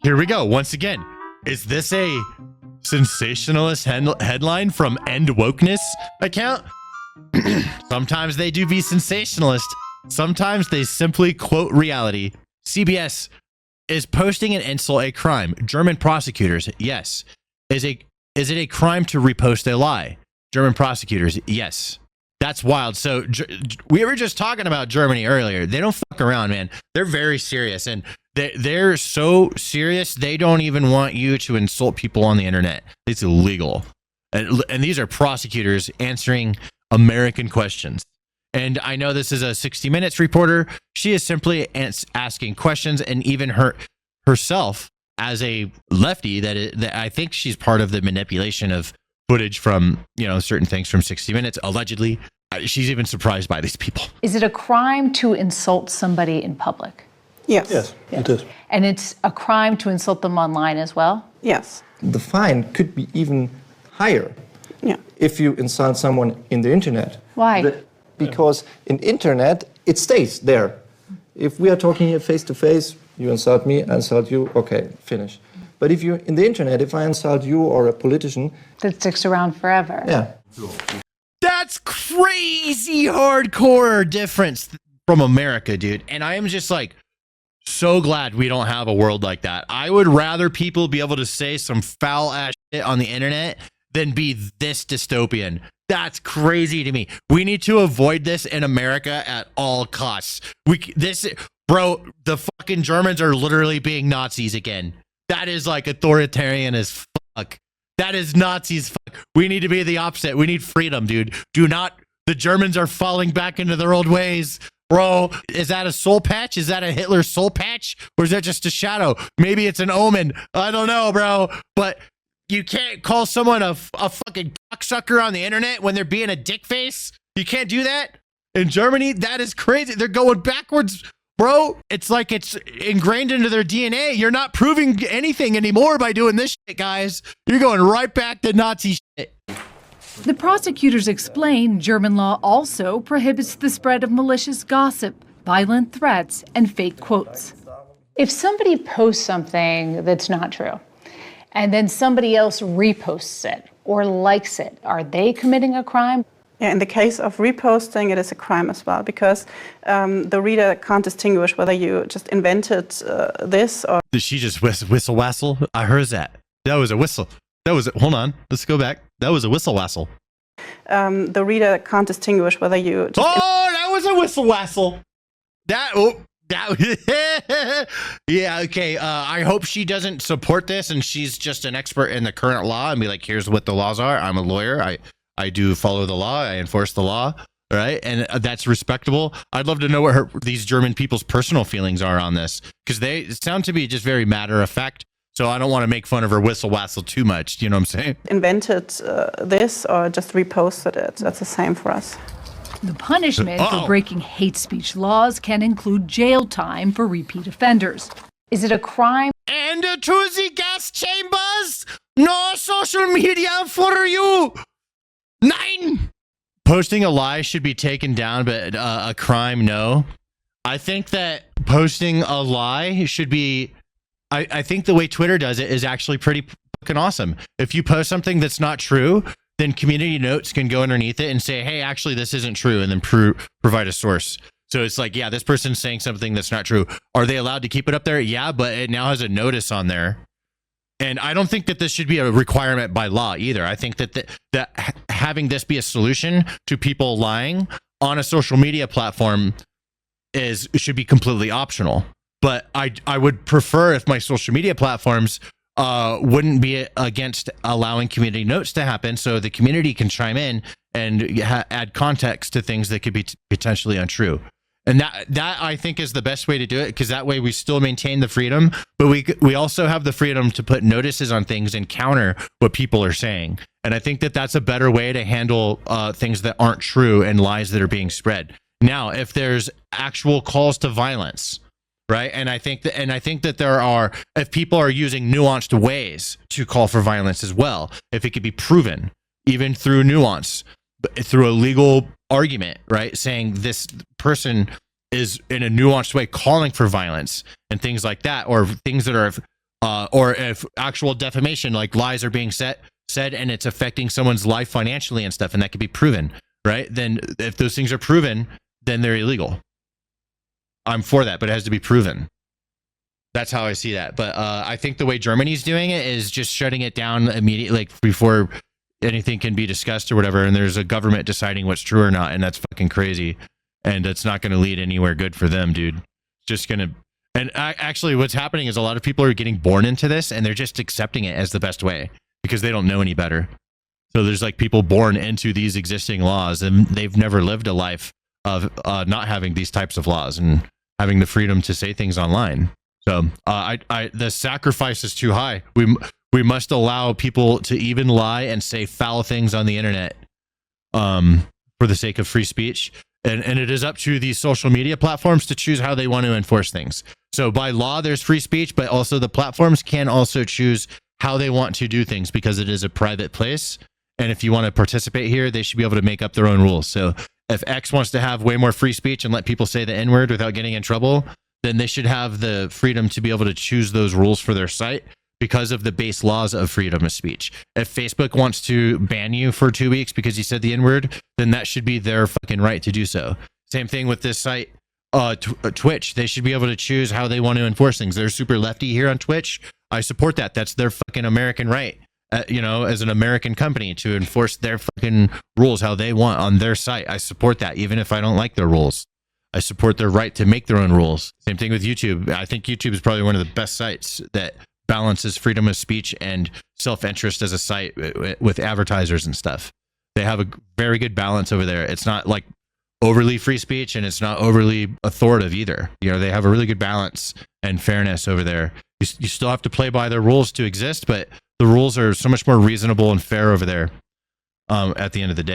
Here we go. Once again, is this a sensationalist headline from End Wokeness account? Sometimes they do be sensationalist. Sometimes they simply quote reality. CBS is posting an insult a crime. German prosecutors, yes. Is it a crime to repost a lie? German prosecutors, yes. That's wild. So we were just talking about Germany earlier. They don't fuck around, man. They're very serious, and they're so serious they don't even want you to insult people on the internet. It's illegal, and these are prosecutors answering American questions. And I know this is a 60 Minutes reporter. She is simply asking questions, and even herself as a lefty, that I think she's part of the manipulation of footage from, certain things from 60 Minutes, allegedly. She's even surprised by these people. Is it a crime to insult somebody in public? Yes. Yes, it is. And it's a crime to insult them online as well? Yes. The fine could be even higher if you insult someone in the internet. Why? Because in internet, it stays there. If we are talking here face to face, you insult me, I insult you, okay, finish. But if you're in the internet, if I insult you or a politician... That sticks around forever. Yeah. That's crazy hardcore difference from America, dude. And I am just so glad we don't have a world like that. I would rather people be able to say some foul ass shit on the internet than be this dystopian. That's crazy to me. We need to avoid this in America at all costs. Bro, the fucking Germans are literally being Nazis again. That is authoritarian as fuck. That is Nazis. Fuck. We need to be the opposite. We need freedom, dude. The Germans are falling back into their old ways. Bro, is that a soul patch? Is that a Hitler soul patch? Or is that just a shadow? Maybe it's an omen. I don't know, bro. But you can't call someone a fucking cocksucker on the internet when they're being a dick face. You can't do that. In Germany, that is crazy. They're going backwards, bro. It's like it's ingrained into their DNA. You're not proving anything anymore by doing this shit, guys. You're going right back to Nazi shit. The prosecutors explain German law also prohibits the spread of malicious gossip, violent threats, and fake quotes. If somebody posts something that's not true, and then somebody else reposts it or likes it, are they committing a crime? Yeah, in the case of reposting, it is a crime as well, because the reader can't distinguish whether you just invented this or... Did she just whistle wassle? I heard that. That was a whistle. Hold on. Let's go back. That was a whistle wassle. The reader can't distinguish whether you just... that was a whistle wassle. Yeah, okay. I hope she doesn't support this and she's just an expert in the current law and be like, here's what the laws are. I'm a lawyer. I do follow the law. I enforce the law. Right. And that's respectable. I'd love to know what these German people's personal feelings are on this, because they sound to be just very matter of fact. So I don't want to make fun of her whistle wassle too much. You know what I'm saying? Invented this or just reposted it. That's the same for us. The punishment for breaking hate speech laws can include jail time for repeat offenders. Is it a crime? And to the gas chambers, no social media for you. Nine. Posting a lie should be taken down, but a crime, no. I think that posting a lie should be... I think the way Twitter does it is actually pretty fucking awesome. If you post something that's not true, then community notes can go underneath it and say, hey, actually, this isn't true, and then provide a source. So it's like, yeah, this person's saying something that's not true. Are they allowed to keep it up there? Yeah, but it now has a notice on there. And I don't think that this should be a requirement by law either. I think that having this be a solution to people lying on a social media platform should be completely optional. But I would prefer if my social media platforms wouldn't be against allowing community notes to happen, so the community can chime in and add context to things that could be potentially untrue. And that I think is the best way to do it, because that way we still maintain the freedom, but we also have the freedom to put notices on things and counter what people are saying. And I think that that's a better way to handle things that aren't true and lies that are being spread. Now, if there's actual calls to violence, right? And I think that if people are using nuanced ways to call for violence as well, if it could be proven, even through nuance, through a legal argument, right? Saying this person is in a nuanced way calling for violence and things like that, or things that are or if actual defamation, like lies are being said and it's affecting someone's life financially and stuff, and that could be proven, right? Then if those things are proven, then they're illegal. I'm for that, but it has to be proven. That's how I see that. But I think the way Germany's doing it is just shutting it down immediately, like before anything can be discussed or whatever. And there's a government deciding what's true or not, and that's fucking crazy. And it's not going to lead anywhere good for them, dude. Just going to. And actually, what's happening is a lot of people are getting born into this, and they're just accepting it as the best way because they don't know any better. So there's like people born into these existing laws, and they've never lived a life of not having these types of laws and having the freedom to say things online. So the sacrifice is too high. We must allow people to even lie and say foul things on the internet for the sake of free speech. And it is up to these social media platforms to choose how they want to enforce things. So by law, there's free speech, but also the platforms can also choose how they want to do things because it is a private place. And if you want to participate here, they should be able to make up their own rules. So if X wants to have way more free speech and let people say the N-word without getting in trouble, then they should have the freedom to be able to choose those rules for their site because of the base laws of freedom of speech. If Facebook wants to ban you for 2 weeks because you said the N-word, then that should be their fucking right to do so. Same thing with this site, Twitch. They should be able to choose how they want to enforce things. They're super lefty here on Twitch. I support that. That's their fucking American right, as an American company to enforce their fucking rules how they want on their site. I support that, even if I don't like their rules. I support their right to make their own rules. Same thing with YouTube. I think YouTube is probably one of the best sites that balances freedom of speech and self-interest as a site with advertisers and stuff. They have a very good balance over there. It's not like overly free speech and it's not overly authoritative either. They have a really good balance and fairness over there. You still have to play by their rules to exist, but the rules are so much more reasonable and fair over there at the end of the day.